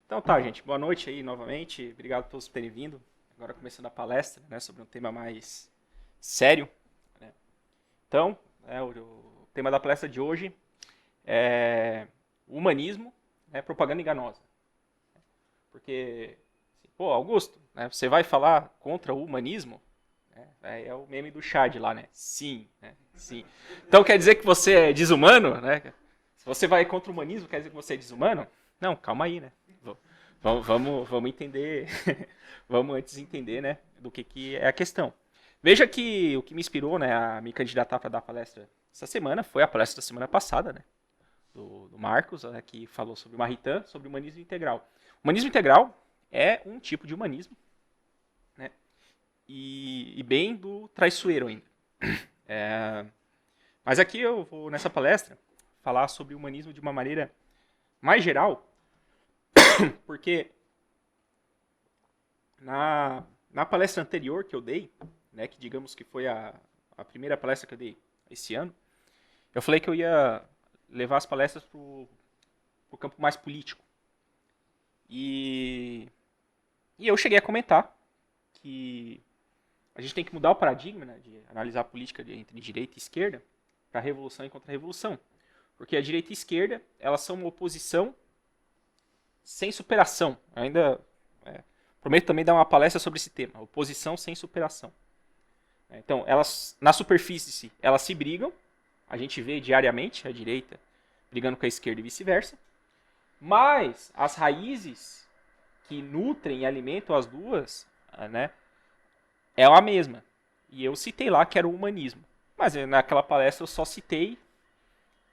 Então tá, gente, boa noite aí novamente, obrigado a todos por terem vindo. Agora começando a palestra, né, sobre um tema mais sério, né? Então, o tema da palestra de hoje é humanismo, né, propaganda enganosa. Porque, assim, pô, Augusto, né, você vai falar contra o humanismo? É o meme do Chad lá, né? Sim, né? Sim. Então quer dizer que você é desumano, né? Se você vai contra o humanismo, quer dizer que você é desumano? Não, calma aí, né? Vamos entender, vamos antes entender, né, do que é a questão. Veja que o que me inspirou, né, a me candidatar para dar palestra essa semana foi a palestra da semana passada, né, do Marcos, né, que falou sobre o Maritain, sobre o humanismo integral. O humanismo integral é um tipo de humanismo, né, e bem do traiçoeiro ainda. Mas aqui eu vou, nessa palestra, falar sobre o humanismo de uma maneira mais geral, porque na palestra anterior que eu dei, né, que digamos que foi a primeira palestra que eu dei esse ano, eu falei que eu ia levar as palestras para o campo mais político. E eu cheguei a comentar que a gente tem que mudar o paradigma, né, de analisar a política entre direita e esquerda para revolução e contra-revolução. Porque a direita e a esquerda, elas são uma oposição sem superação. Eu ainda prometo também dar uma palestra sobre esse tema, oposição sem superação. Então, elas, na superfície, elas se brigam, a gente vê diariamente a direita brigando com a esquerda e vice-versa, mas as raízes que nutrem e alimentam as duas, né, é a mesma. E eu citei lá que era o humanismo. Mas naquela palestra eu só citei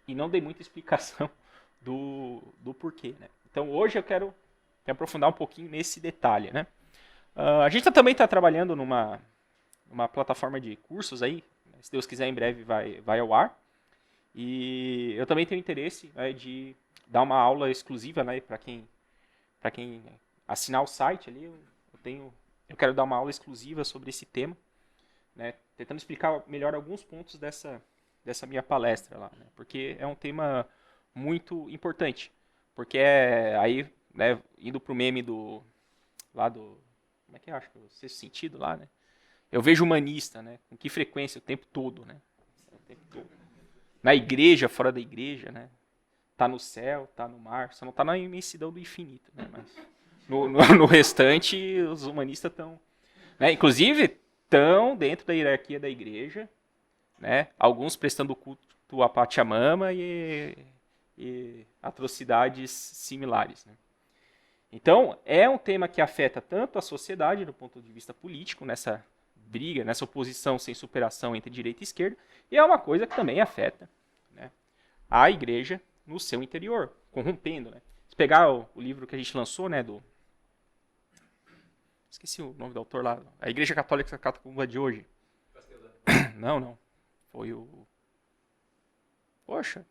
e não dei muita explicação do porquê. Né? Então hoje eu quero me aprofundar um pouquinho nesse detalhe. Né? A gente também está trabalhando numa plataforma de cursos aí, se Deus quiser em breve vai ao ar. E eu também tenho interesse, né, de dar uma aula exclusiva, né, para quem assinar o site ali. Eu quero dar uma aula exclusiva sobre esse tema, né, tentando explicar melhor alguns pontos dessa minha palestra lá, né, porque é um tema muito importante, porque aí, né, indo pro meme como é que eu acho, o sexto sentido lá, né, eu vejo humanista, né, com que frequência, o tempo todo, né, o tempo todo. Na igreja, fora da igreja, né, tá no céu, tá no mar, só não tá na imensidão do infinito, né, mas no restante os humanistas estão, né, inclusive estão dentro da hierarquia da igreja, né, alguns prestando culto a Pachamama e atrocidades similares. Né. Então, é um tema que afeta tanto a sociedade do ponto de vista político, nessa briga, nessa oposição sem superação entre direita e esquerda, e é uma coisa que também afeta, né, a igreja no seu interior, corrompendo. Né. Se pegar o livro que a gente lançou, né, esqueci o nome do autor lá, a Igreja Católica Catacumba de hoje. Não. Foi o... Poxa.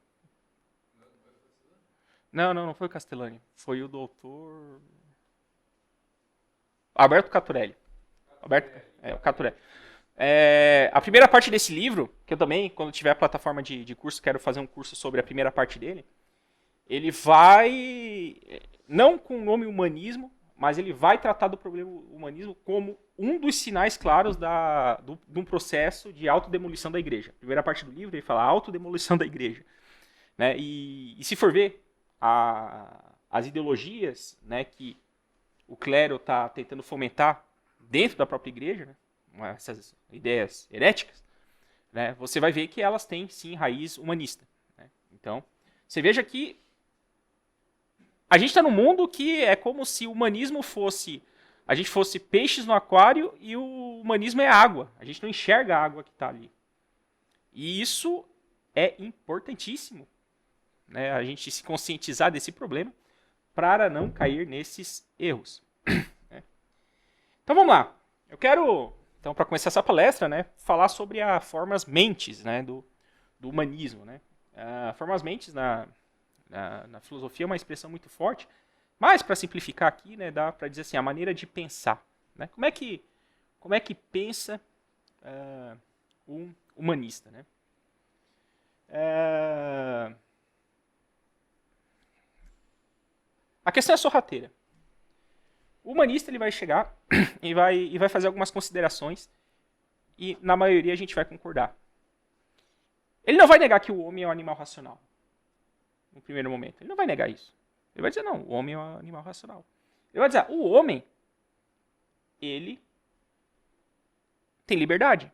Não foi o Castellani. Foi o doutor... Alberto Caturelli. O Caturelli. A primeira parte desse livro, que eu também, quando tiver a plataforma de curso, quero fazer um curso sobre a primeira parte dele, ele vai, não com o nome humanismo, mas ele vai tratar do problema humanismo como um dos sinais claros de um processo de autodemolição da igreja. A primeira parte do livro ele fala autodemolição da igreja. Né? E se for ver as ideologias, né, que o clero está tentando fomentar dentro da própria igreja, né, essas ideias heréticas, né, você vai ver que elas têm sim raiz humanista. Né? Então, você veja que a gente está num mundo que é como se o humanismo fosse... A gente fosse peixes no aquário e o humanismo é água. A gente não enxerga a água que está ali. E isso é importantíssimo, né, a gente se conscientizar desse problema para não cair nesses erros. Né? Então vamos lá. Eu quero, então, para começar essa palestra, né, falar sobre as formas mentes, né, do humanismo. Né? Formas mentes na filosofia é uma expressão muito forte, mas para simplificar aqui, né, dá para dizer assim, a maneira de pensar. Né? Como é que pensa um humanista? Né? A questão é sorrateira. O humanista ele vai chegar e vai fazer algumas considerações e na maioria a gente vai concordar. Ele não vai negar que o homem é um animal racional. No primeiro momento. Ele não vai negar isso. Ele vai dizer, não, o homem é um animal racional. Ele vai dizer, o homem, ele tem liberdade.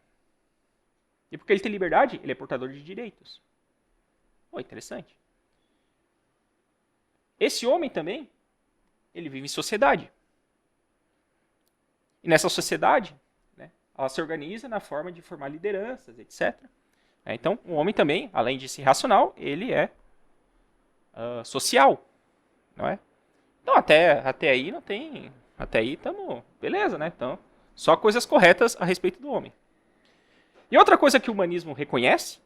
E porque ele tem liberdade, ele é portador de direitos. Pô, interessante. Esse homem também, ele vive em sociedade. E nessa sociedade, né, ela se organiza na forma de formar lideranças, etc. Então, o homem também, além de ser racional, ele é social, não é? Então, até aí não tem... Até aí estamos... Beleza, né? Então, só coisas corretas a respeito do homem. E outra coisa que o humanismo reconhece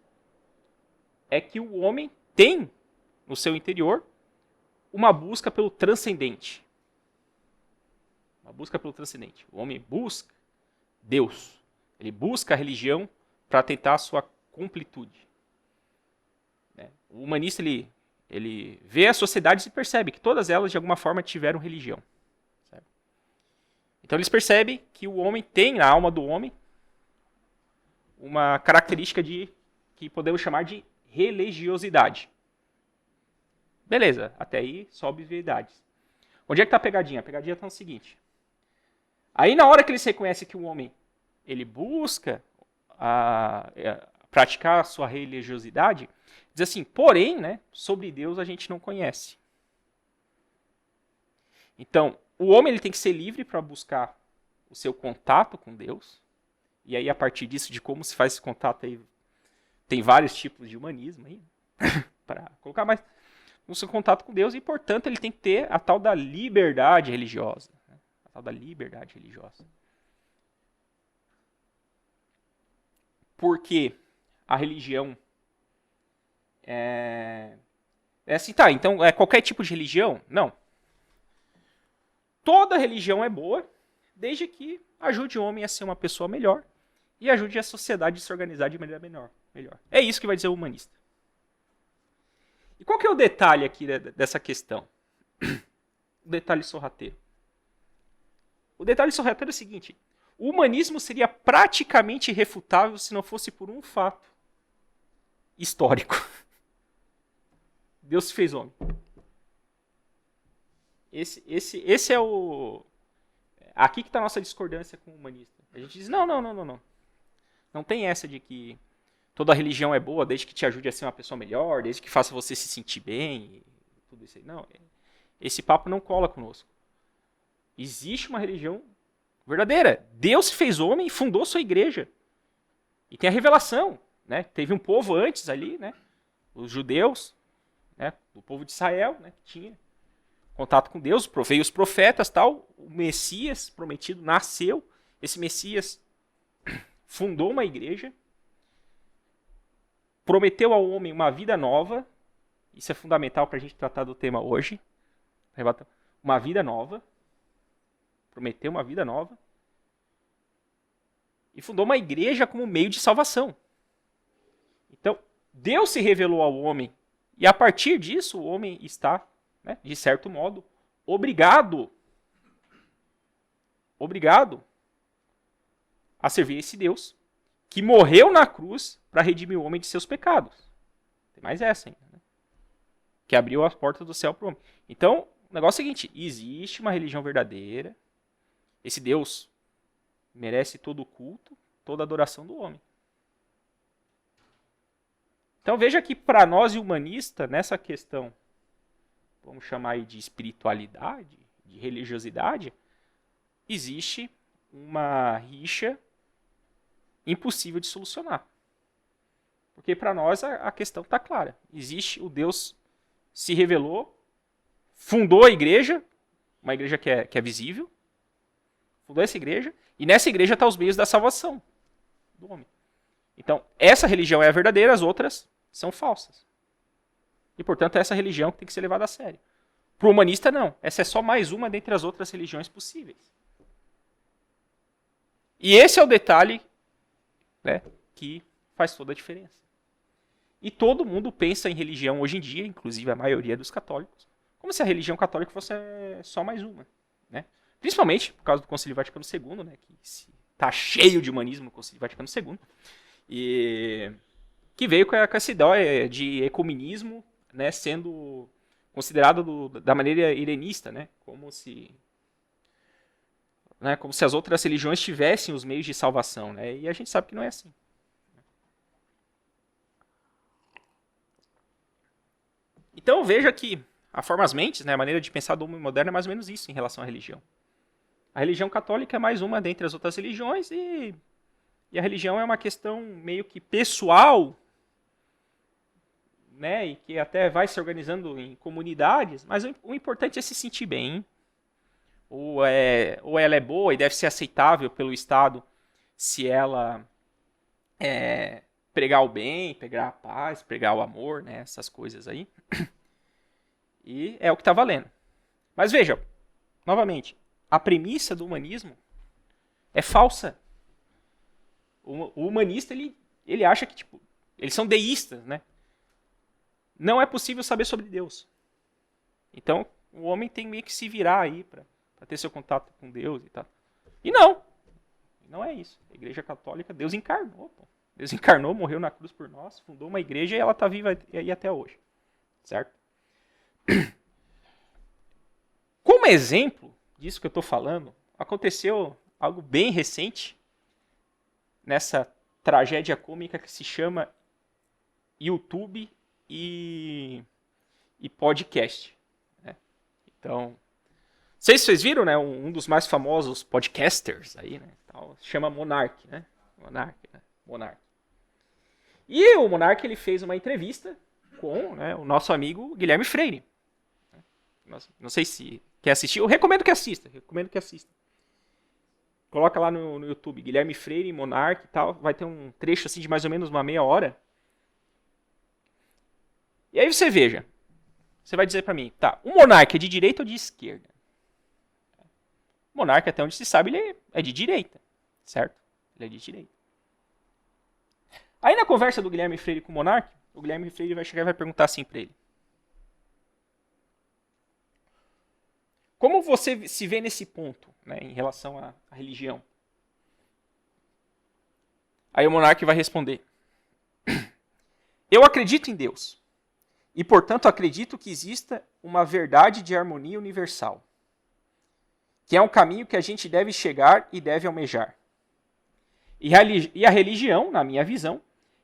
é que o homem tem, no seu interior, uma busca pelo transcendente. Uma busca pelo transcendente. O homem busca Deus. Ele busca a religião para tentar a sua completude. O humanista, ele vê a sociedade e percebe que todas elas, de alguma forma, tiveram religião. Certo? Então, eles percebem que o homem tem, na alma do homem, uma característica que podemos chamar de religiosidade. Beleza, até aí só obviedades. Onde é que está a pegadinha? A pegadinha está no seguinte. Aí na hora que eles reconhecem que o homem ele busca praticar a sua religiosidade, diz assim, porém, né, sobre Deus a gente não conhece. Então, o homem ele tem que ser livre para buscar o seu contato com Deus. E aí, a partir disso, de como se faz esse contato, aí, tem vários tipos de humanismo aí, para colocar mais no seu contato com Deus, e, portanto, ele tem que ter a tal da liberdade religiosa. Né? A tal da liberdade religiosa. Porque a religião é assim, tá, então, qualquer tipo de religião? Não. Toda religião é boa, desde que ajude o homem a ser uma pessoa melhor, e ajude a sociedade a se organizar de maneira melhor. É isso que vai dizer o humanista. E qual que é o detalhe aqui dessa questão? O detalhe sorrateiro. O detalhe sorrateiro é o seguinte. O humanismo seria praticamente irrefutável se não fosse por um fato histórico. Deus se fez homem. Esse é o... Aqui que está a nossa discordância com o humanista. A gente diz, não. Não tem essa de que toda religião é boa desde que te ajude a ser uma pessoa melhor, desde que faça você se sentir bem, tudo isso aí. Não, esse papo não cola conosco. Existe uma religião verdadeira. Deus se fez homem e fundou sua igreja. E tem a revelação. Né? Teve um povo antes ali, né? Os judeus, né? O povo de Israel, né? Que tinha contato com Deus, veio os profetas, tal. O Messias prometido nasceu. Esse Messias fundou uma igreja, prometeu ao homem uma vida nova. Isso é fundamental para a gente tratar do tema hoje. Uma vida nova. Prometeu uma vida nova. E fundou uma igreja como meio de salvação. Então, Deus se revelou ao homem. E a partir disso, o homem está, né, de certo modo, obrigado a servir esse Deus que morreu na cruz para redimir o homem de seus pecados. Tem mais essa ainda. Né? Que abriu as portas do céu para o homem. Então, o negócio é o seguinte. Existe uma religião verdadeira. Esse Deus merece todo o culto, toda a adoração do homem. Então veja que para nós humanistas, nessa questão, vamos chamar aí de espiritualidade, de religiosidade, existe uma rixa impossível de solucionar. Porque para nós a questão está clara. Existe o Deus se revelou, fundou a igreja, uma igreja que é visível, fundou essa igreja, e nessa igreja estão os meios da salvação do homem. Então, essa religião é a verdadeira, as outras são falsas. E, portanto, é essa religião que tem que ser levada a sério. Para o humanista, não. Essa é só mais uma dentre as outras religiões possíveis. E esse é o detalhe, né, que faz toda a diferença. E todo mundo pensa em religião hoje em dia, inclusive a maioria dos católicos, como se a religião católica fosse só mais uma. Né? Principalmente por causa do Concílio Vaticano II, né, que está cheio de humanismo no Concílio Vaticano II, e que veio com essa ideia de ecumenismo, né, sendo considerado da maneira irenista, né, como se as outras religiões tivessem os meios de salvação, né, e a gente sabe que não é assim. Então veja que a formas mentes, né, a maneira de pensar do homem moderno é mais ou menos isso em relação à religião. A religião católica é mais uma dentre as outras religiões e a religião é uma questão meio que pessoal, né, e que até vai se organizando em comunidades, mas o importante é se sentir bem, ou ela é boa e deve ser aceitável pelo Estado se ela pregar o bem, pregar a paz, pregar o amor, né, essas coisas aí. E é o que está valendo. Mas veja, novamente, a premissa do humanismo é falsa. O humanista, ele acha que, tipo, eles são deístas, né? Não é possível saber sobre Deus. Então, o homem tem meio que se virar aí para ter seu contato com Deus e tal. E não é isso. A Igreja Católica, Deus encarnou. Pô. Deus encarnou, morreu na cruz por nós, fundou uma igreja e ela está viva aí até hoje. Certo? Como exemplo disso que eu estou falando, aconteceu algo bem recente nessa tragédia cômica que se chama YouTube e podcast. Né? Então, não sei se vocês viram, né? Um dos mais famosos podcasters aí, né? Se chama Monark, né? Monark. E o Monark, ele fez uma entrevista com, né, o nosso amigo Guilherme Freire. Não sei se quer assistir. Eu recomendo que assista. Coloca lá no YouTube, Guilherme Freire, Monark e tal. Vai ter um trecho assim de mais ou menos uma meia hora. E aí você veja. Você vai dizer pra mim, tá, o Monark é de direita ou de esquerda? O Monark, até onde se sabe, ele é de direita. Certo? Ele é de direita. Aí na conversa do Guilherme Freire com o Monark, o Guilherme Freire vai chegar e vai perguntar assim pra ele. Como você se vê nesse ponto, né, em relação à religião? Aí o Monark vai responder. Eu acredito em Deus. E, portanto, acredito que exista uma verdade de harmonia universal. Que é um caminho que a gente deve chegar e deve almejar. E a religião, na minha visão,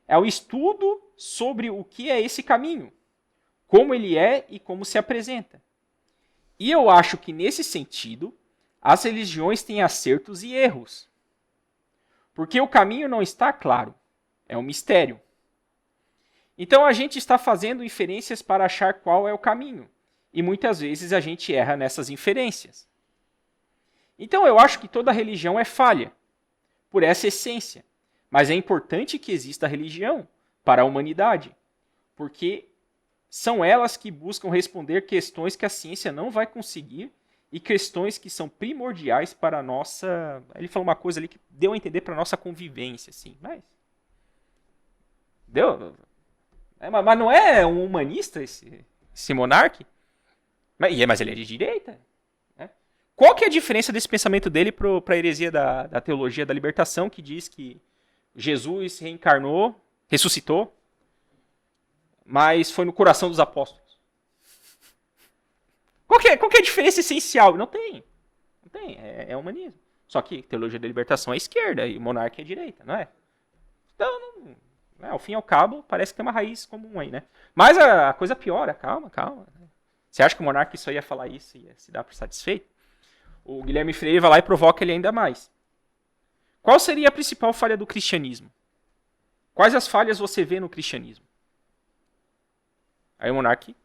é o estudo sobre o que é esse caminho. Como ele é e como se apresenta. E eu acho que, nesse sentido, as religiões têm acertos e erros. Porque o caminho não está claro. É um mistério. Então a gente está fazendo inferências para achar qual é o caminho. E muitas vezes a gente erra nessas inferências. Então eu acho que toda religião é falha, por essa essência. Mas é importante que exista religião para a humanidade. Porque são elas que buscam responder questões que a ciência não vai conseguir e questões que são primordiais para a nossa... Ele falou uma coisa ali que deu a entender para a nossa convivência, assim, mas... Deu? Mas não é um humanista esse Monark? Mas ele é de direita. Né? Qual que é a diferença desse pensamento dele para a heresia da teologia da libertação, que diz que Jesus reencarnou, ressuscitou, mas foi no coração dos apóstolos? Qual que é a diferença essencial? Não tem. É humanismo. Só que teologia da libertação é esquerda e o Monark é direita, não é? Então, ao fim e ao cabo, parece que tem uma raiz comum aí, né? Mas a coisa piora, calma. Você acha que o Monark só ia falar isso e ia se dar por satisfeito? O Guilherme Freire vai lá e provoca ele ainda mais. Qual seria a principal falha do cristianismo? Quais as falhas você vê no cristianismo? Aí o Monark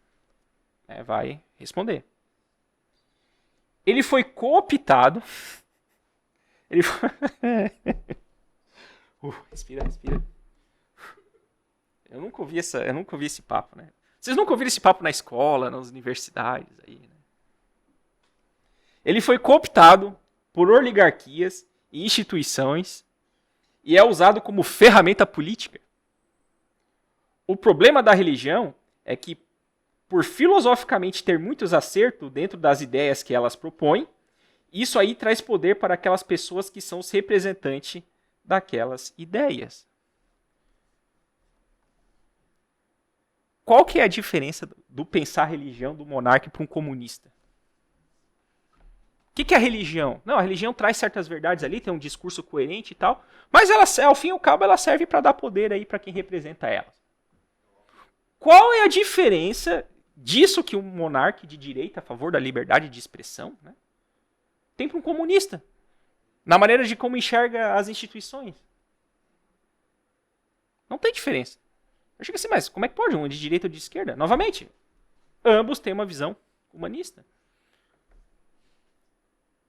vai responder. Ele foi cooptado. Respira. Eu nunca ouvi esse papo, né? Vocês nunca ouviram esse papo na escola, nas universidades aí, né? Ele foi cooptado por oligarquias e instituições e é usado como ferramenta política. O problema da religião é que, por filosoficamente ter muitos acertos dentro das ideias que elas propõem, isso aí traz poder para aquelas pessoas que são os representantes daquelas ideias. Qual que é a diferença do pensar religião do monarca para um comunista? O que é a religião? Não, a religião traz certas verdades ali, tem um discurso coerente e tal, mas ela, ao fim e ao cabo ela serve para dar poder aí para quem representa ela. Qual é a diferença disso que um monarca de direita a favor da liberdade de expressão, né, tem para um comunista? Na maneira de como enxerga as instituições. Não tem diferença. Eu chego assim, mas como é que pode um de direita ou de esquerda? Novamente, ambos têm uma visão humanista.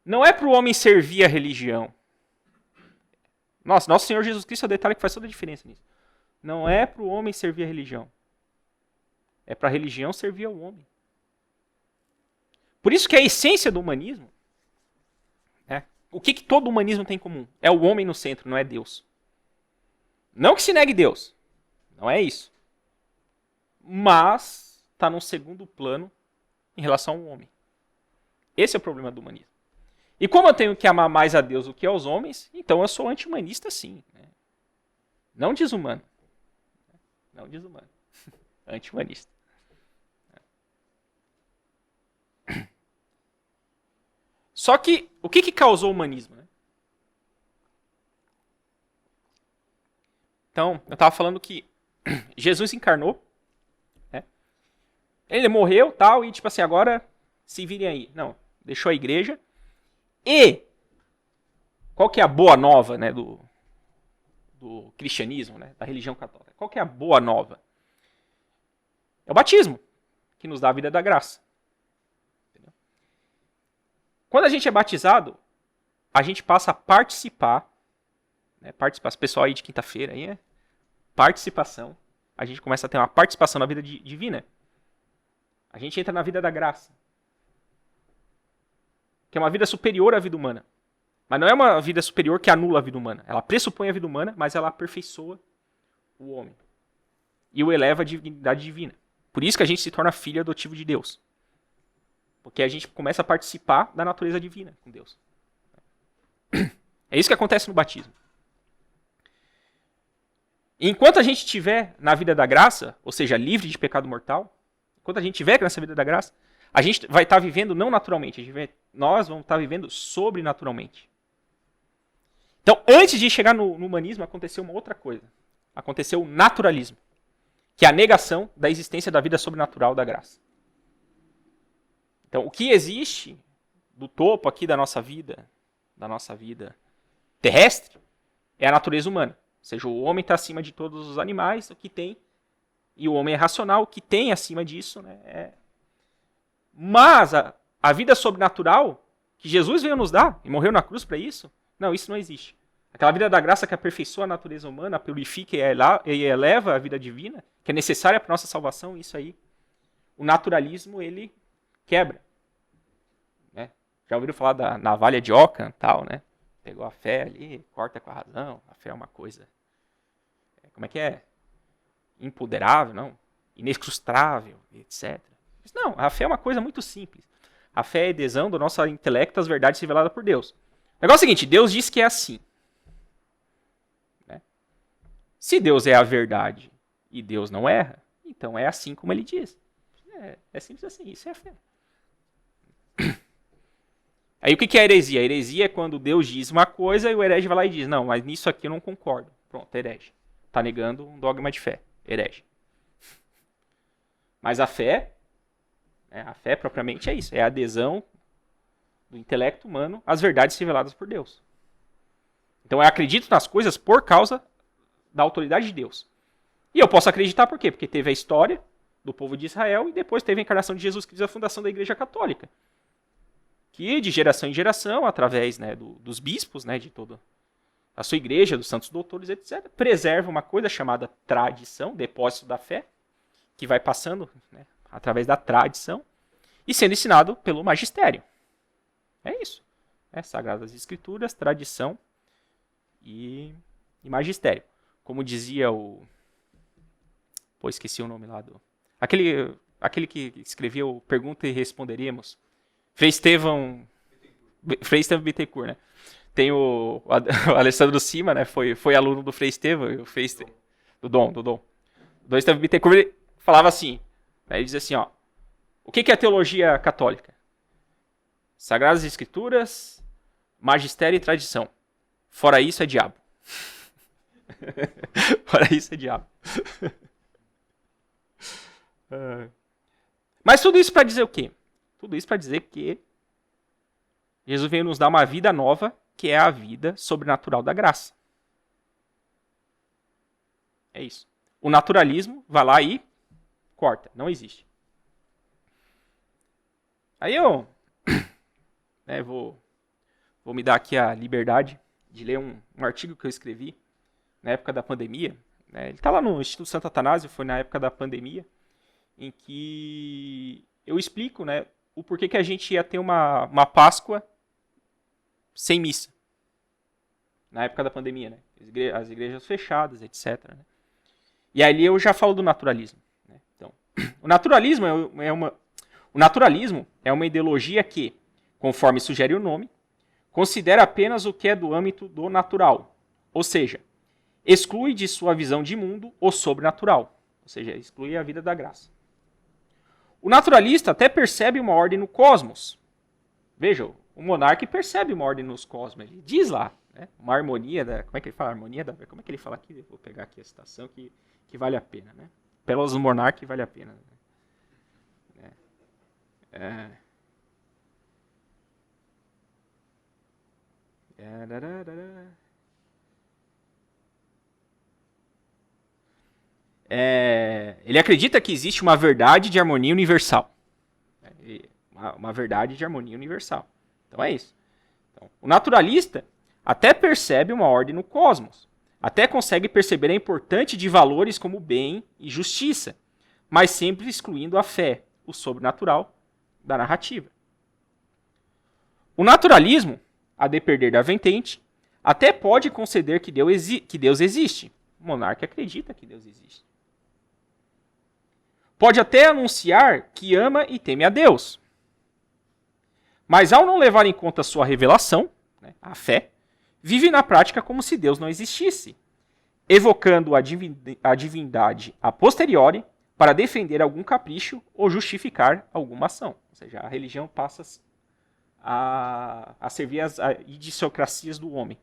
Não é para o homem servir a religião. Nosso Senhor Jesus Cristo é o detalhe que faz toda a diferença nisso. Não é para o homem servir a religião. É para a religião servir ao homem. Por isso que a essência do humanismo, o que todo humanismo tem em comum? É o homem no centro, não é Deus. Não que se negue Deus. Não é isso. Mas está num segundo plano em relação ao homem. Esse é o problema do humanismo. E como eu tenho que amar mais a Deus do que aos homens, então eu sou anti-humanista sim. Né? Não desumano. Não desumano. Anti-humanista. Só que, o que causou o humanismo? Né? Então, eu estava falando que Jesus encarnou, né? Ele morreu tal, e tipo assim, agora se virem aí. Não, deixou a igreja. E qual que é a boa nova, né, do cristianismo, né, da religião católica? Qual que é a boa nova? É o batismo, que nos dá a vida da graça. Entendeu? Quando a gente é batizado, a gente passa a participar, né, esse pessoal aí de quinta-feira, aí é participação. A gente começa a ter uma participação na vida divina. A gente entra na vida da graça. Que é uma vida superior à vida humana. Mas não é uma vida superior que anula a vida humana. Ela pressupõe a vida humana, mas ela aperfeiçoa o homem. E o eleva à dignidade divina. Por isso que a gente se torna filho adotivo de Deus. Porque a gente começa a participar da natureza divina com Deus. É isso que acontece no batismo. E enquanto a gente estiver na vida da graça, ou seja, livre de pecado mortal, enquanto a gente estiver nessa vida da graça, a gente vai estar vivendo não naturalmente, nós vamos estar vivendo sobrenaturalmente. Então, antes de chegar no humanismo, aconteceu uma outra coisa. Aconteceu o naturalismo, que é a negação da existência da vida sobrenatural da graça. Então, o que existe do topo aqui da nossa vida terrestre, é a natureza humana. Ou seja, o homem está acima de todos os animais, o que tem, e o homem é racional, o que tem acima disso, né, Mas a vida sobrenatural que Jesus veio nos dar e morreu na cruz para isso, não, isso não existe. Aquela vida da graça que aperfeiçoa a natureza humana, purifica e eleva a vida divina, que é necessária para a nossa salvação, isso aí, o naturalismo, ele quebra. Né? Já ouviram falar da navalha de Ockham, tal, né? Pegou a fé ali, corta com a razão, a fé é uma coisa, como é que é? Imponderável, não? Inexcrustável, etc. Não, a fé é uma coisa muito simples. A fé é a adesão do nosso intelecto às verdades reveladas por Deus. O negócio é o seguinte, Deus diz que é assim. Né? Se Deus é a verdade e Deus não erra, então é assim como ele diz. É simples assim, isso é a fé. Aí o que é heresia? A heresia é quando Deus diz uma coisa e o herege vai lá e diz, não, mas nisso aqui eu não concordo. Pronto, herege. Está negando um dogma de fé, herege. Mas a fé propriamente é isso, é a adesão do intelecto humano às verdades reveladas por Deus. Então eu acredito nas coisas por causa da autoridade de Deus. E eu posso acreditar por quê? Porque teve a história do povo de Israel e depois teve a encarnação de Jesus Cristo e a fundação da Igreja Católica. Que de geração em geração, através, né, dos bispos, né, de toda a sua igreja, dos santos doutores, etc., preserva uma coisa chamada tradição, depósito da fé, que vai passando, né, através da tradição, e sendo ensinado pelo magistério. É isso. Sagradas Escrituras, tradição e magistério. Como dizia o... Pô, esqueci o nome lá do... Aquele que escreveu Pergunta e Responderemos. Frei Estevão Frei Estevão Bittencourt, né? Tem o Alessandro Cima, né? Foi aluno do Frei Estevão, do Dom. O Dom Estevão Bittencourt, ele falava assim, né? Ele dizia assim, ó, o que é a teologia católica? Sagradas Escrituras, magistério e tradição. Fora isso é diabo. Fora isso é diabo. Mas tudo isso para dizer o quê? Tudo isso para dizer que Jesus veio nos dar uma vida nova, que é a vida sobrenatural da graça. É isso. O naturalismo vai lá e corta. Não existe. Aí eu vou me dar aqui a liberdade de ler um artigo que eu escrevi na época da pandemia. Né? Ele está lá no Instituto Santo Atanásio, foi na época da pandemia, em que eu explico, né, o porquê que a gente ia ter uma Páscoa sem missa. Na época da pandemia, né? As igrejas fechadas, etc. Né? E ali eu já falo do naturalismo. Né? Então, o naturalismo é uma ideologia que, conforme sugere o nome, considera apenas o que é do âmbito do natural. Ou seja, exclui de sua visão de mundo o sobrenatural. Ou seja, exclui a vida da graça. O naturalista até percebe uma ordem no cosmos. Veja, o monarca percebe uma ordem nos cosmos. Ele diz lá, né, uma harmonia da... Como é que ele fala? Harmonia da... Como é que ele fala aqui? Vou pegar aqui a citação que vale a pena. Né? Pérolas do monarca vale a pena. Ele acredita que existe uma verdade de harmonia universal. Uma verdade de harmonia universal. Então é isso. Então, o naturalista até percebe uma ordem no cosmos. Até consegue perceber a importância de valores como bem e justiça, mas sempre excluindo a fé, o sobrenatural, da narrativa. O naturalismo, a depender da vertente, até pode conceder que Deus existe. O monarca acredita que Deus existe. Pode até anunciar que ama e teme a Deus. Mas ao não levar em conta sua revelação, né, a fé, vive na prática como se Deus não existisse, evocando a divindade a posteriori para defender algum capricho ou justificar alguma ação. Ou seja, a religião passa a servir as idiosincrasias do homem.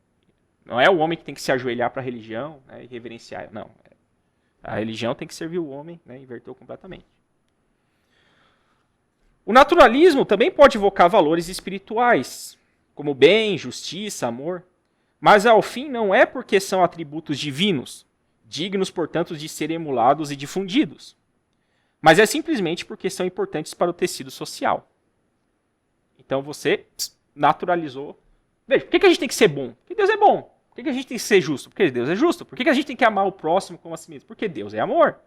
Não é o homem que tem que se ajoelhar para a religião, né, e reverenciar. Não. A religião tem que servir o homem, né, inverteu completamente. O naturalismo também pode evocar valores espirituais, como bem, justiça, amor, mas ao fim não é porque são atributos divinos, dignos, portanto, de serem emulados e difundidos, mas é simplesmente porque são importantes para o tecido social. Então você naturalizou. Veja, por que a gente tem que ser bom? Porque Deus é bom. Por que a gente tem que ser justo? Porque Deus é justo. Por que a gente tem que amar o próximo como a si mesmo? Porque Deus é amor.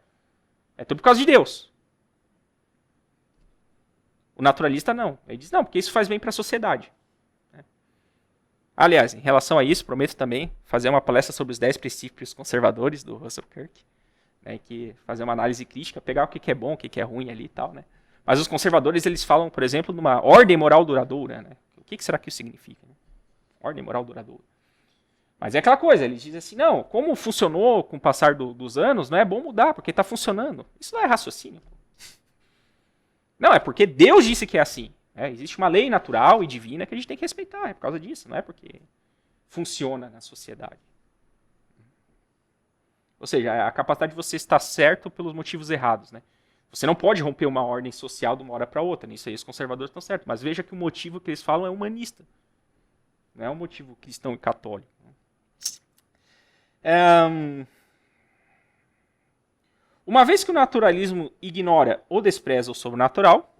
É tudo por causa de Deus. O naturalista não. Ele diz, não, porque isso faz bem para a sociedade. Aliás, em relação a isso, prometo também fazer uma palestra sobre os 10 princípios conservadores do Russell Kirk, né, que fazer uma análise crítica, pegar o que é bom, o que é ruim ali e tal, né? Mas os conservadores, eles falam, por exemplo, de uma ordem moral duradoura, né? O que será que isso significa? Né? Ordem moral duradoura. Mas é aquela coisa, eles dizem assim, não, como funcionou com o passar dos anos, não é bom mudar, porque está funcionando. Isso não é raciocínio. Não, é porque Deus disse que é assim. Existe uma lei natural e divina que a gente tem que respeitar, é por causa disso, não é porque funciona na sociedade. Ou seja, é a capacidade de você estar certo pelos motivos errados, né? Você não pode romper uma ordem social de uma hora para outra, nisso aí os conservadores estão certos, mas veja que o motivo que eles falam é humanista, não é um motivo cristão e católico. Uma vez que o naturalismo ignora ou despreza o sobrenatural,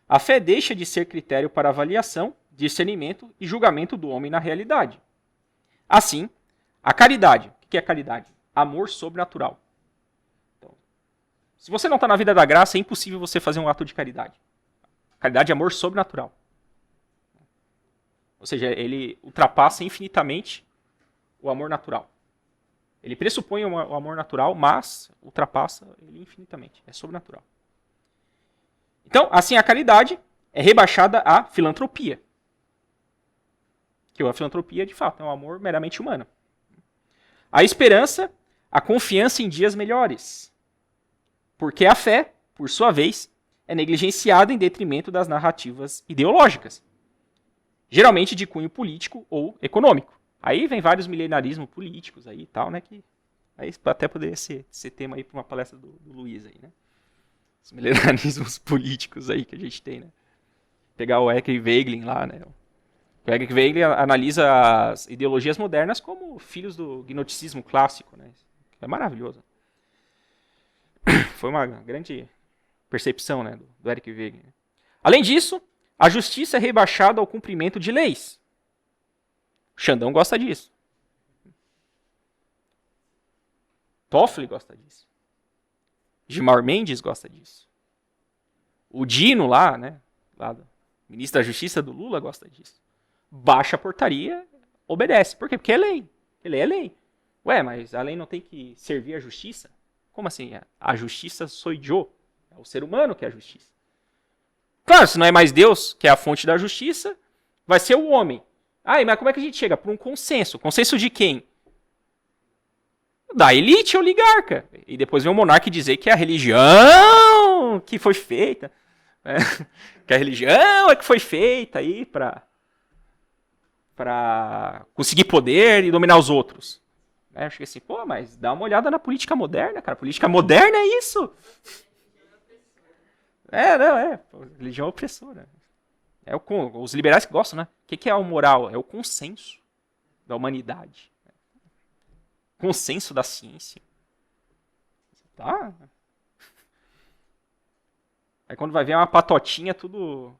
a fé deixa de ser critério para avaliação, discernimento e julgamento do homem na realidade. Assim, a caridade. O que é caridade? Amor sobrenatural. Então, se você não está na vida da graça, é impossível você fazer um ato de caridade. Caridade é amor sobrenatural. Ou seja, ele ultrapassa infinitamente o amor natural. Ele pressupõe o amor natural, mas ultrapassa ele infinitamente. É sobrenatural. Então, assim, a caridade é rebaixada à filantropia. Porque a filantropia, de fato, é um amor meramente humano. A esperança, a confiança em dias melhores. Porque a fé, por sua vez, é negligenciada em detrimento das narrativas ideológicas, geralmente de cunho político ou econômico. Aí vem vários milenarismos políticos aí e tal, né? Que aí até poderia ser tema aí para uma palestra do Luiz aí, né? Os milenarismos políticos aí que a gente tem, né? Pegar o Eric Wegelin lá, né? O Eric Wegelin analisa as ideologias modernas como filhos do gnosticismo clássico, né? É maravilhoso. Foi uma grande percepção, né, do Eric Wegelin. Além disso, a justiça é rebaixada ao cumprimento de leis. O Xandão gosta disso. Toffoli gosta disso. Gilmar Mendes gosta disso. O Dino lá, né, lá do ministro da Justiça do Lula gosta disso. Baixa a portaria, obedece. Por quê? Porque é lei. Lei é lei. Ué, mas a lei não tem que servir a justiça? Como assim? A justiça sou eu. É o ser humano que é a justiça. Claro, se não é mais Deus, que é a fonte da justiça, vai ser o homem. Ah, mas como é que a gente chega? Por um consenso. Consenso de quem? Da elite oligarca. E depois vem o monarca dizer que é a religião que foi feita. Né? Que a religião é que foi feita aí para conseguir poder e dominar os outros. Eu achei assim, pô, mas dá uma olhada na política moderna, cara. Política moderna é isso. Religião opressora. Os liberais que gostam, né? O que é o moral? É o consenso da humanidade. Consenso da ciência. Tá? Aí quando vai ver uma patotinha tudo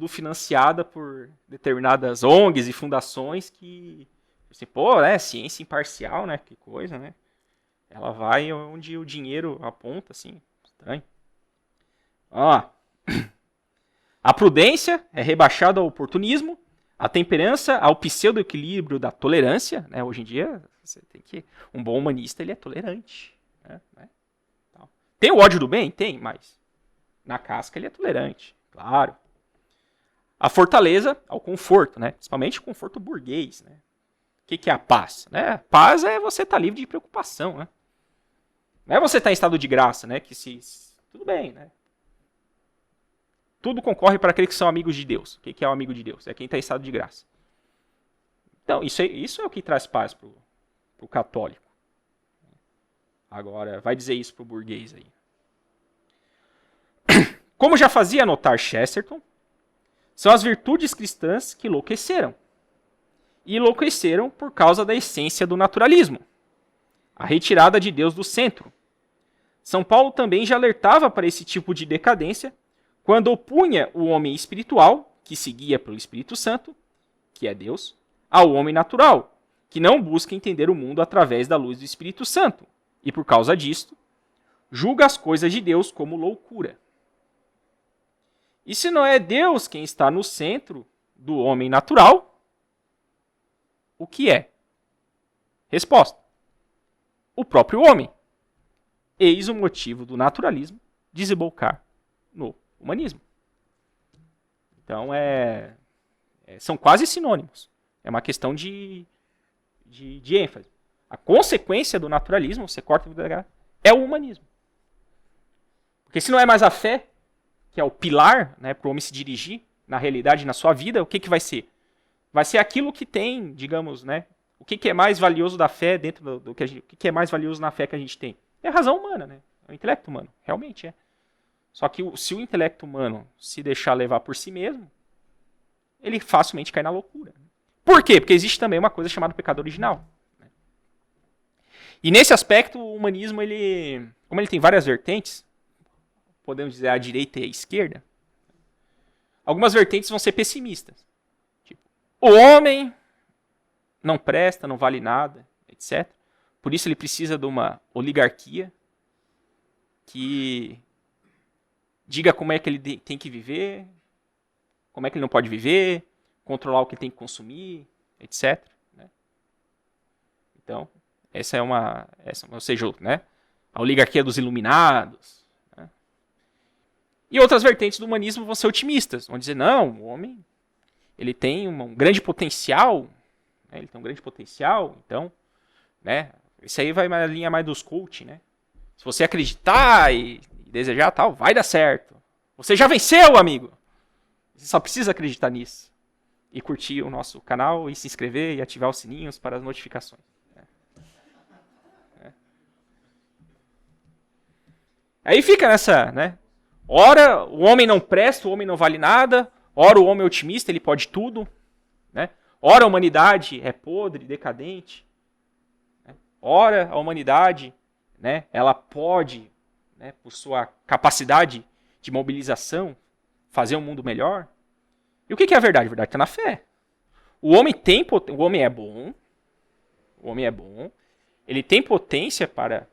financiada por determinadas ONGs e fundações que, assim, pô, né, ciência imparcial, né, que coisa, né? Ela vai onde o dinheiro aponta, assim, estranho. Ó, a prudência é rebaixada ao oportunismo, a temperança ao pseudo-equilíbrio da tolerância, né? Hoje em dia, você tem que um bom humanista, ele é tolerante, né? Tem o ódio do bem? Tem, mas na casca ele é tolerante, claro. A fortaleza ao conforto, né? Principalmente o conforto burguês, né? O que é a paz? Né? Paz é você estar livre de preocupação, né? Não é você estar em estado de graça, né? Tudo bem, né? Tudo concorre para aqueles que são amigos de Deus. O que é o amigo de Deus? É quem está em estado de graça. Então, isso é o que traz paz para o católico. Agora, vai dizer isso para o burguês aí. Como já fazia notar Chesterton, são as virtudes cristãs que enlouqueceram. E enlouqueceram por causa da essência do naturalismo. A retirada de Deus do centro. São Paulo também já alertava para esse tipo de decadência quando opunha o homem espiritual, que seguia pelo Espírito Santo, que é Deus, ao homem natural, que não busca entender o mundo através da luz do Espírito Santo, e por causa disto, julga as coisas de Deus como loucura. E se não é Deus quem está no centro do homem natural, o que é? Resposta: o próprio homem. Eis o motivo do naturalismo desembocar no humanismo. Então, são quase sinônimos. É uma questão de ênfase. A consequência do naturalismo, você corta é o humanismo. Porque se não é mais a fé, que é o pilar, né, para o homem se dirigir na realidade, na sua vida, o que vai ser? Vai ser aquilo que tem, digamos, né? O que é mais valioso da fé dentro do que a gente, o que é mais valioso na fé que a gente tem? É a razão humana, né? É o intelecto humano, realmente é. Só que se o intelecto humano se deixar levar por si mesmo, ele facilmente cai na loucura. Por quê? Porque existe também uma coisa chamada pecado original. E nesse aspecto, o humanismo, como ele tem várias vertentes, podemos dizer a direita e a esquerda, algumas vertentes vão ser pessimistas. Tipo, o homem não presta, não vale nada, etc. Por isso ele precisa de uma oligarquia que diga como é que ele tem que viver, como é que ele não pode viver, controlar o que ele tem que consumir, etc. Né? Então, ou seja, né? A oligarquia dos iluminados. Né? E outras vertentes do humanismo vão ser otimistas, vão dizer, não, o homem ele tem um grande potencial né? Ele tem um grande potencial, então, né? Isso aí vai na linha mais dos coach, né? Se você acreditar e desejar tal, vai dar certo. Você já venceu, amigo! Você só precisa acreditar nisso. E curtir o nosso canal, e se inscrever, e ativar os sininhos para as notificações. Aí fica nessa, né? Ora o homem não presta, o homem não vale nada. Ora o homem é otimista, ele pode tudo. Né? Ora a humanidade é podre, decadente. Né? Ora a humanidade, né, ela pode, né, por sua capacidade de mobilização, fazer um mundo melhor. E o que é a verdade? A verdade está na fé. O homem é bom. O homem é bom. Ele tem potência para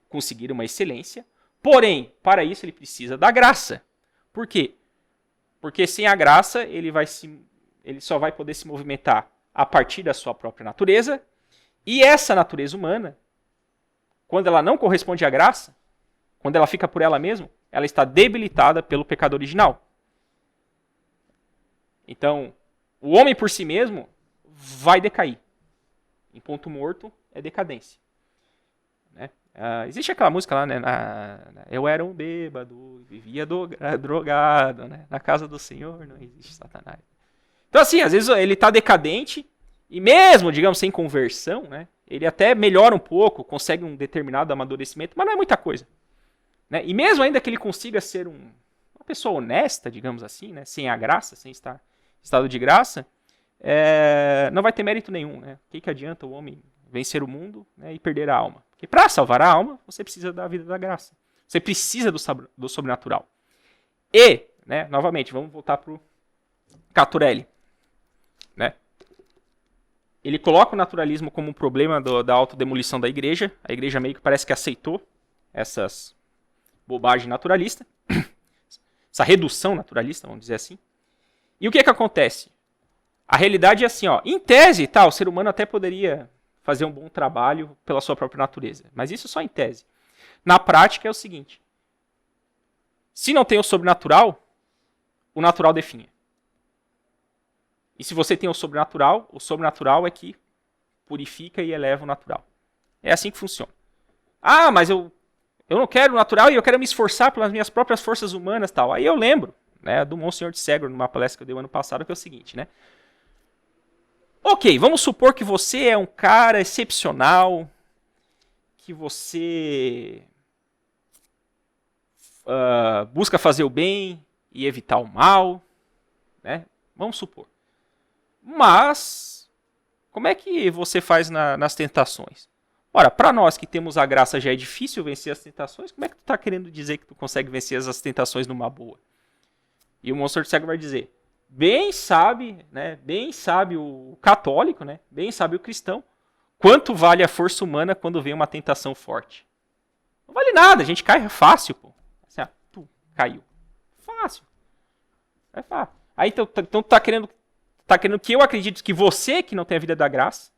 conseguir uma excelência. Porém, para isso ele precisa da graça. Por quê? Porque sem a graça ele só vai poder se movimentar a partir da sua própria natureza. E essa natureza humana, quando ela não corresponde à graça, quando ela fica por ela mesma, ela está debilitada pelo pecado original. Então, o homem por si mesmo vai decair. Em ponto morto é decadência. Né? Existe aquela música lá, né? Eu era um bêbado, vivia drogado, né? Na casa do Senhor não existe Satanás. Então, assim, às vezes ele está decadente e mesmo, digamos, sem conversão, né? Ele até melhora um pouco, consegue um determinado amadurecimento, mas não é muita coisa. Né? E mesmo ainda que ele consiga ser uma pessoa honesta, digamos assim, né? Sem a graça, sem estar em estado de graça, não vai ter mérito nenhum. Né? O que adianta o homem vencer o mundo, né, e perder a alma? Porque para salvar a alma, você precisa da vida da graça. Você precisa do sobrenatural. E, né, novamente, vamos voltar para o Caturelli. Né? Ele coloca o naturalismo como um problema da autodemolição da igreja. A igreja meio que parece que aceitou essas bobagens naturalistas. Essa redução naturalista, vamos dizer assim. E o que acontece? A realidade é assim, ó, em tese, tá, o ser humano até poderia fazer um bom trabalho pela sua própria natureza. Mas isso só em tese. Na prática é o seguinte. Se não tem o sobrenatural definha. E se você tem o sobrenatural é que purifica e eleva o natural. É assim que funciona. Ah, mas eu não quero o natural e eu quero me esforçar pelas minhas próprias forças humanas e tal. Aí eu lembro, né, do Monsenhor de Segro, numa palestra que eu dei ano passado, que é o seguinte, né? Ok, vamos supor que você é um cara excepcional, que você busca fazer o bem e evitar o mal, né? Vamos supor. Mas, como é que você faz nas tentações? Ora, para nós que temos a graça já é difícil vencer as tentações, como é que tu está querendo dizer que tu consegue vencer as tentações numa boa? E o Monsenhor de Segro vai dizer, bem sabe o católico, né? Bem sabe o cristão, quanto vale a força humana quando vem uma tentação forte. Não vale nada, a gente cai fácil, pô. Assim, caiu. Fácil. É fácil. Aí então tu tá querendo que eu acredite que você que não tem a vida da graça,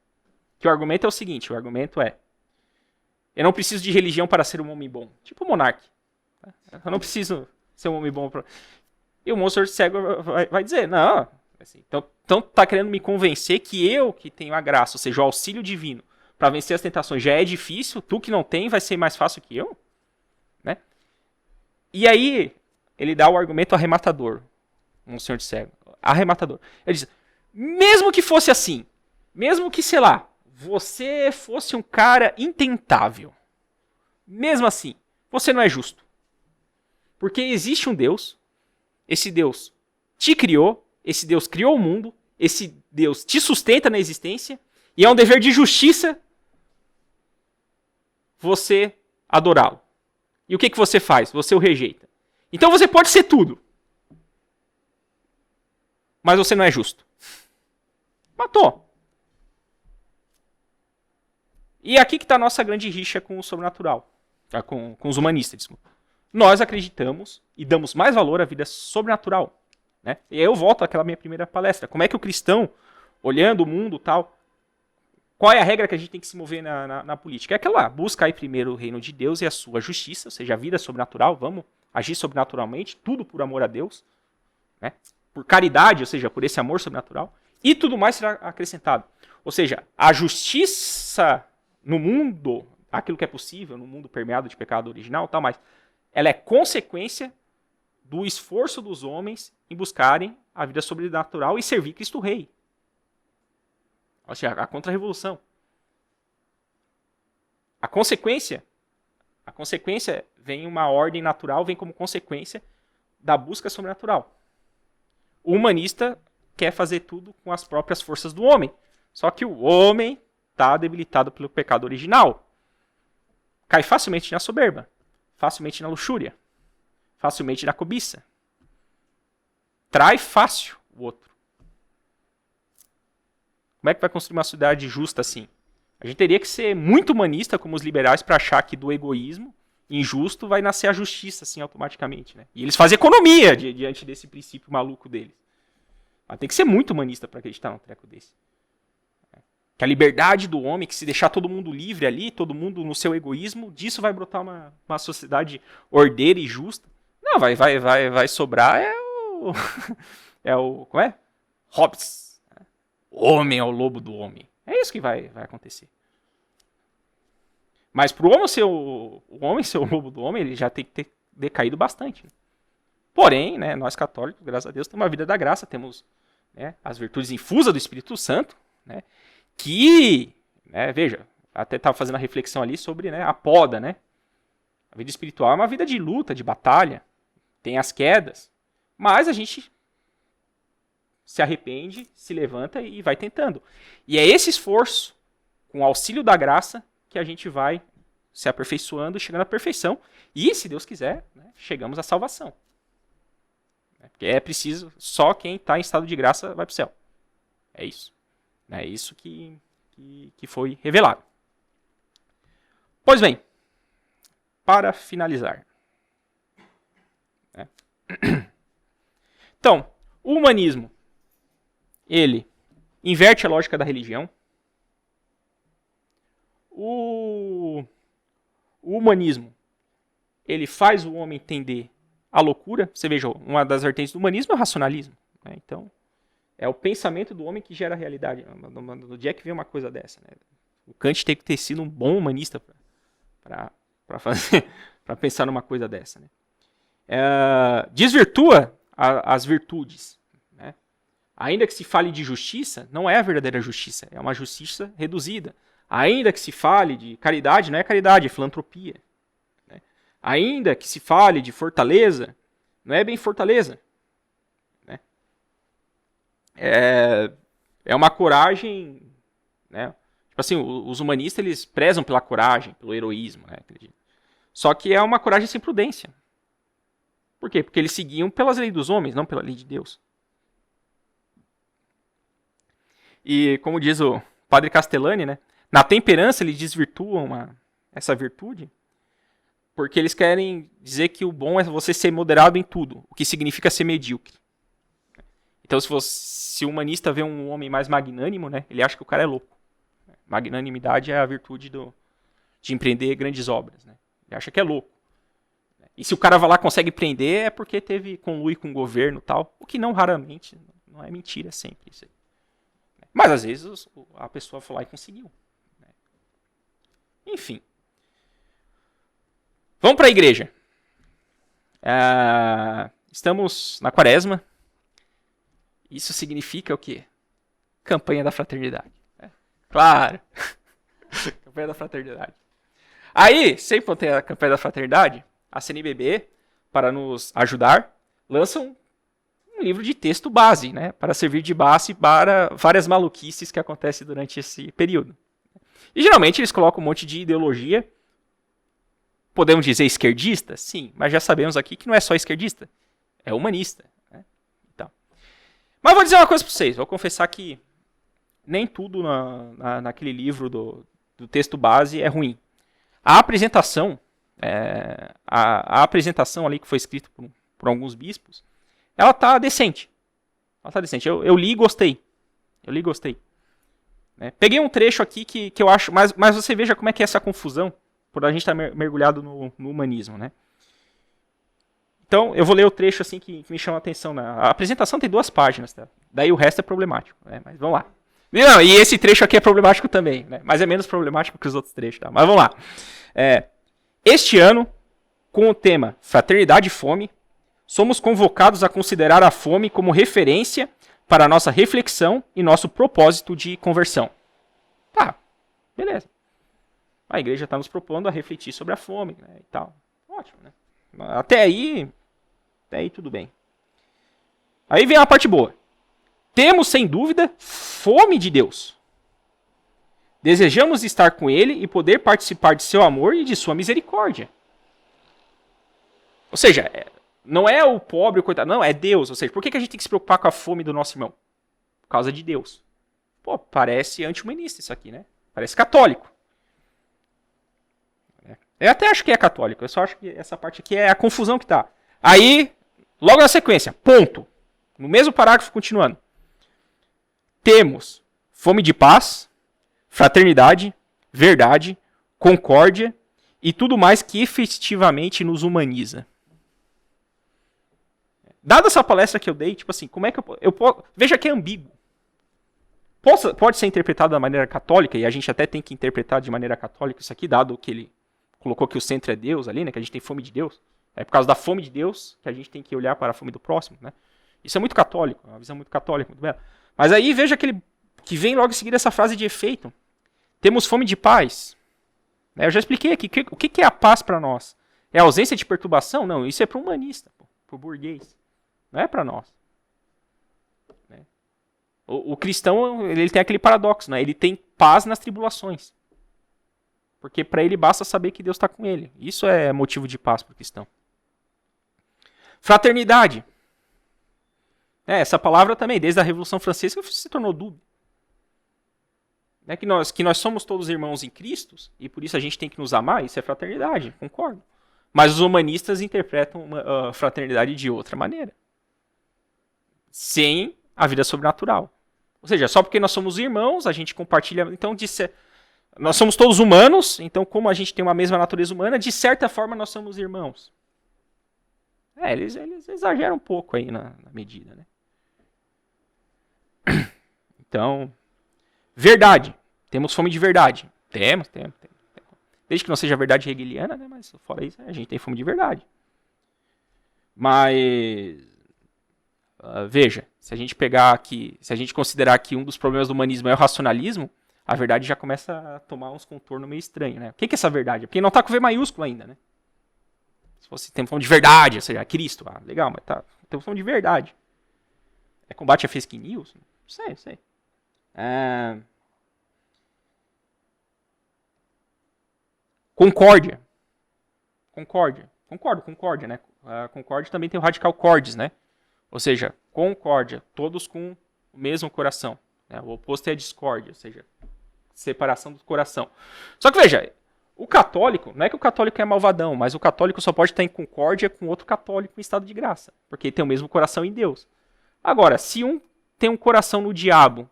que o argumento é o seguinte, o argumento é, eu não preciso de religião para ser um homem bom. Tipo o monarca. Eu não preciso ser um homem bom para... E o Monsenhor de Segro vai dizer, não, assim, então tá querendo me convencer que eu que tenho a graça, ou seja, o auxílio divino, para vencer as tentações já é difícil, tu que não tem vai ser mais fácil que eu? Né? E aí, ele dá o argumento arrematador, o Monsenhor de Segro, arrematador. Ele diz, mesmo que fosse assim, mesmo que, sei lá, você fosse um cara intentável, mesmo assim, você não é justo. Porque existe um Deus, esse Deus te criou, esse Deus criou o mundo, esse Deus te sustenta na existência, e é um dever de justiça você adorá-lo. E o que você faz? Você o rejeita. Então você pode ser tudo, mas você não é justo. Matou. E aqui que está a nossa grande rixa com o sobrenatural, tá? com os humanistas, desculpa. Nós acreditamos e damos mais valor à vida sobrenatural. Né? E aí eu volto àquela minha primeira palestra. Como é que o cristão, olhando o mundo e tal, qual é a regra que a gente tem que se mover na política? É aquela, busca aí primeiro o reino de Deus e a sua justiça, ou seja, a vida sobrenatural, vamos agir sobrenaturalmente, tudo por amor a Deus, né? Por caridade, ou seja, por esse amor sobrenatural, e tudo mais será acrescentado. Ou seja, a justiça no mundo, aquilo que é possível, no mundo permeado de pecado original, tal, mas ela é consequência do esforço dos homens em buscarem a vida sobrenatural e servir Cristo Rei. Ou seja, a contra-revolução. A consequência vem uma ordem natural, vem como consequência da busca sobrenatural. O humanista quer fazer tudo com as próprias forças do homem. Só que o homem está debilitado pelo pecado original. Cai facilmente na soberba, facilmente na luxúria, facilmente na cobiça. Trai fácil o outro. Como é que vai construir uma sociedade justa assim? A gente teria que ser muito humanista, como os liberais, para achar que do egoísmo injusto vai nascer a justiça, assim, automaticamente. Né? E eles fazem economia diante desse princípio maluco deles. Mas tem que ser muito humanista para acreditar num treco desse. Que a liberdade do homem, que se deixar todo mundo livre ali, todo mundo no seu egoísmo, disso vai brotar uma sociedade ordeira e justa. Não, vai sobrar como é? Hobbes. O homem é o lobo do homem. É isso que vai acontecer. Mas para o homem ser o lobo do homem, ele já tem que ter decaído bastante. Porém, né, nós católicos, graças a Deus, temos uma vida da graça, temos, né, as virtudes infusas do Espírito Santo, né, que, né, veja, até estava fazendo a reflexão ali sobre, né, a poda, né? A vida espiritual é uma vida de luta, de batalha, tem as quedas, mas a gente se arrepende, se levanta e vai tentando. E é esse esforço, com o auxílio da graça, que a gente vai se aperfeiçoando, chegando à perfeição. E, se Deus quiser, né, chegamos à salvação. Porque é preciso, só quem está em estado de graça vai para o céu. É isso. É isso que foi revelado. Pois bem, para finalizar. Então, o humanismo, ele inverte a lógica da religião. O humanismo, ele faz o homem entender a loucura. Você veja, uma das vertentes do humanismo é o racionalismo. Né? Então, é o pensamento do homem que gera a realidade. Do dia que vem uma coisa dessa. Né? O Kant tem que ter sido um bom humanista para pensar numa coisa dessa. Né? Desvirtua as virtudes. Né? Ainda que se fale de justiça, não é a verdadeira justiça. É uma justiça reduzida. Ainda que se fale de caridade, não é caridade, é filantropia. Né? Ainda que se fale de fortaleza, não é bem fortaleza. Né? É uma coragem... Né? Tipo assim, os humanistas eles prezam pela coragem, pelo heroísmo. Né? Só que é uma coragem sem prudência. Por quê? Porque eles seguiam pelas leis dos homens, não pela lei de Deus. E como diz o padre Castellani, né? Na temperança eles desvirtuam essa virtude, porque eles querem dizer que o bom é você ser moderado em tudo, o que significa ser medíocre. Então se o humanista vê um homem mais magnânimo, né, ele acha que o cara é louco. Magnanimidade é a virtude de empreender grandes obras. Né? Ele acha que é louco. E se o cara vai lá e consegue prender, é porque teve conluio com o governo e tal, o que não raramente, não é mentira sempre isso aí. Mas às vezes a pessoa foi lá e conseguiu. Enfim. Vamos para a igreja. Estamos na quaresma. Isso significa o quê? Campanha da fraternidade. Claro. Campanha da fraternidade. Aí, sempre quando tem a campanha da fraternidade, a CNBB, para nos ajudar, lança um livro de texto base, né, para servir de base para várias maluquices que acontecem durante esse período. E geralmente eles colocam um monte de ideologia, podemos dizer esquerdista? Sim, mas já sabemos aqui que não é só esquerdista, é humanista. Né? Então. Mas vou dizer uma coisa para vocês, vou confessar que nem tudo naquele livro do texto base é ruim. A apresentação, a apresentação ali que foi escrita por alguns bispos, ela tá decente. Ela tá decente. Eu li e gostei. Né? Peguei um trecho aqui que eu acho... Mas você veja como é que é essa confusão, por a gente estar mergulhado no humanismo. Né? Então, eu vou ler o trecho assim que me chama a atenção. Né? A apresentação tem 2 páginas. Tá? Daí o resto é problemático. Né? Mas vamos lá. Não, e esse trecho aqui é problemático também, né? Mas é menos problemático que os outros trechos, tá? Mas vamos lá. Este ano, com o tema Fraternidade e Fome, somos convocados a considerar a fome como referência para a nossa reflexão e nosso propósito de conversão. Tá, beleza. A igreja está nos propondo a refletir sobre a fome, né, e tal. Ótimo, né? Até aí tudo bem. Aí vem a parte boa. Temos, sem dúvida, fome de Deus. Desejamos estar com Ele e poder participar de seu amor e de sua misericórdia. Ou seja, não é o pobre, o coitado, não, é Deus. Ou seja, por que a gente tem que se preocupar com a fome do nosso irmão? Por causa de Deus. Pô, parece anti-humanista isso aqui, né? Parece católico. Eu até acho que é católico, eu só acho que essa parte aqui é a confusão que tá. Aí, logo na sequência, ponto. No mesmo parágrafo, continuando. Temos fome de paz, fraternidade, verdade, concórdia e tudo mais que efetivamente nos humaniza. Dada essa palestra que eu dei, tipo assim, como é que eu posso... Veja que é ambíguo. Pode ser interpretado da maneira católica, e a gente até tem que interpretar de maneira católica isso aqui, dado que ele colocou que o centro é Deus ali, né? Que a gente tem fome de Deus. É por causa da fome de Deus que a gente tem que olhar para a fome do próximo, né? Isso é muito católico, uma visão muito católica, muito bela. Mas aí veja que vem logo em seguida essa frase de efeito. Temos fome de paz. Eu já expliquei aqui. O que é a paz para nós? É a ausência de perturbação? Não, isso é para o humanista, para o burguês. Não é para nós. O cristão, ele tem aquele paradoxo, né? Ele tem paz nas tribulações. Porque para ele basta saber que Deus está com ele. Isso é motivo de paz para o cristão. Fraternidade. Essa palavra também, desde a Revolução Francesa, se tornou dúbia. Que nós somos todos irmãos em Cristo, e por isso a gente tem que nos amar, isso é fraternidade, concordo. Mas os humanistas interpretam a fraternidade de outra maneira. Sem a vida sobrenatural. Ou seja, só porque nós somos irmãos, a gente compartilha... Então, nós somos todos humanos, então como a gente tem uma mesma natureza humana, de certa forma nós somos irmãos. Eles exageram um pouco aí na medida, né? Então, verdade. Temos fome de verdade. Temos. Desde que não seja verdade hegeliana, né? Mas fora isso, a gente tem fome de verdade. Mas... veja, se a gente considerar que um dos problemas do humanismo é o racionalismo, a verdade já começa a tomar uns contornos meio estranhos, né? O que é essa verdade? Porque não está com V maiúsculo ainda, né? Se fosse tem fome de verdade, ou seja, Cristo, legal, mas tem fome de verdade. É combate a fake news? Não sei. Concórdia. Concórdia, né? Concórdia também tem o radical cordes, né? Ou seja, concórdia, todos com o mesmo coração. Né? O oposto é a discórdia, ou seja, separação do coração. Só que veja, o católico, não é que o católico é malvadão, mas o católico só pode estar em concórdia com outro católico em estado de graça, porque ele tem o mesmo coração em Deus. Agora, se um tem um coração no diabo,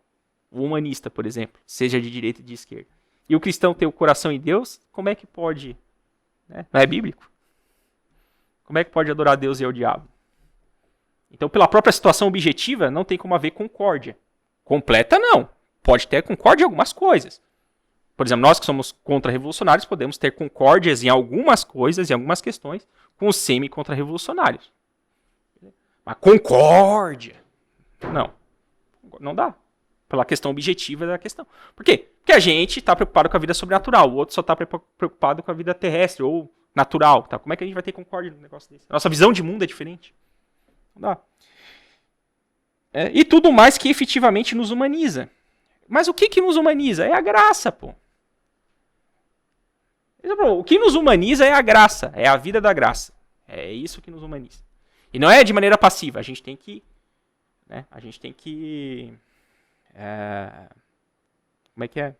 o humanista, por exemplo, seja de direita e de esquerda, e o cristão tem o coração em Deus, como é que pode? Né? Não é bíblico? Como é que pode adorar Deus e ao diabo? Então, pela própria situação objetiva, não tem como haver concórdia. Completa, não. Pode ter concórdia em algumas coisas. Por exemplo, nós que somos contra-revolucionários, podemos ter concórdias em algumas coisas, em algumas questões, com os semi-contra-revolucionários. Mas concórdia? Não dá. Pela questão objetiva da questão. Por quê? Porque a gente está preocupado com a vida sobrenatural, o outro só está preocupado com a vida terrestre ou natural. Tá? Como é que a gente vai ter concórdia num negócio desse? Nossa visão de mundo é diferente. Não dá. E tudo mais que efetivamente nos humaniza. Mas o que nos humaniza? É a graça, pô. O que nos humaniza é a graça, é a vida da graça. É isso que nos humaniza. E não é de maneira passiva, a gente tem que... Né, como é que é?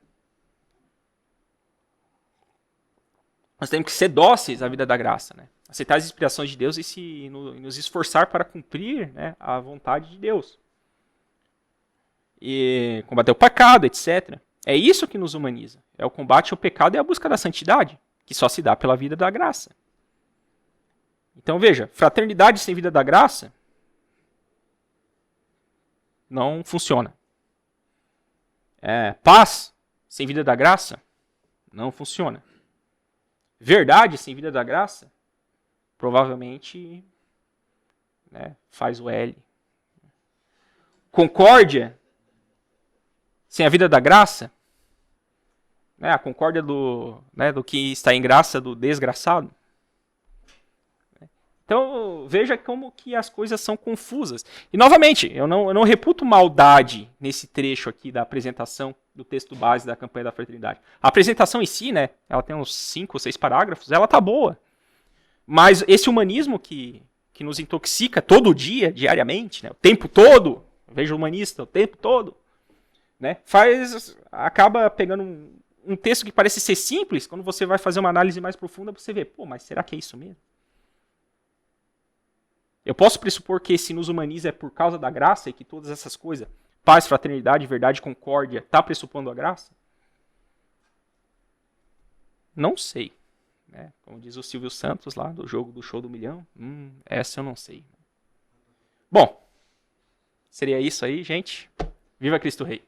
Nós temos que ser dóceis à vida da graça, né? Aceitar as inspirações de Deus e nos esforçar para cumprir, né, a vontade de Deus. E combater o pecado, etc. É isso que nos humaniza. É o combate ao pecado e a busca da santidade, que só se dá pela vida da graça. Então veja, fraternidade sem vida da graça não funciona. Paz sem vida da graça não funciona. Verdade sem vida da graça provavelmente, né, faz o L. Concórdia sem a vida da graça, né, a concórdia do que está em graça do desgraçado. Então, veja como que as coisas são confusas. E, novamente, eu não reputo maldade nesse trecho aqui da apresentação do texto base da campanha da fraternidade. A apresentação em si, né, ela tem uns 5 ou 6 parágrafos, ela tá boa. Mas esse humanismo que nos intoxica todo dia, diariamente, né, o tempo todo, eu vejo humanista o tempo todo, né, acaba pegando um texto que parece ser simples, quando você vai fazer uma análise mais profunda, você vê, pô, mas será que é isso mesmo? Eu posso pressupor que esse nos humaniza é por causa da graça e que todas essas coisas, paz, fraternidade, verdade, concórdia, está pressupondo a graça? Não sei. Né? Como diz o Silvio Santos lá, do jogo do Show do Milhão. Essa eu não sei. Bom, seria isso aí, gente. Viva Cristo Rei.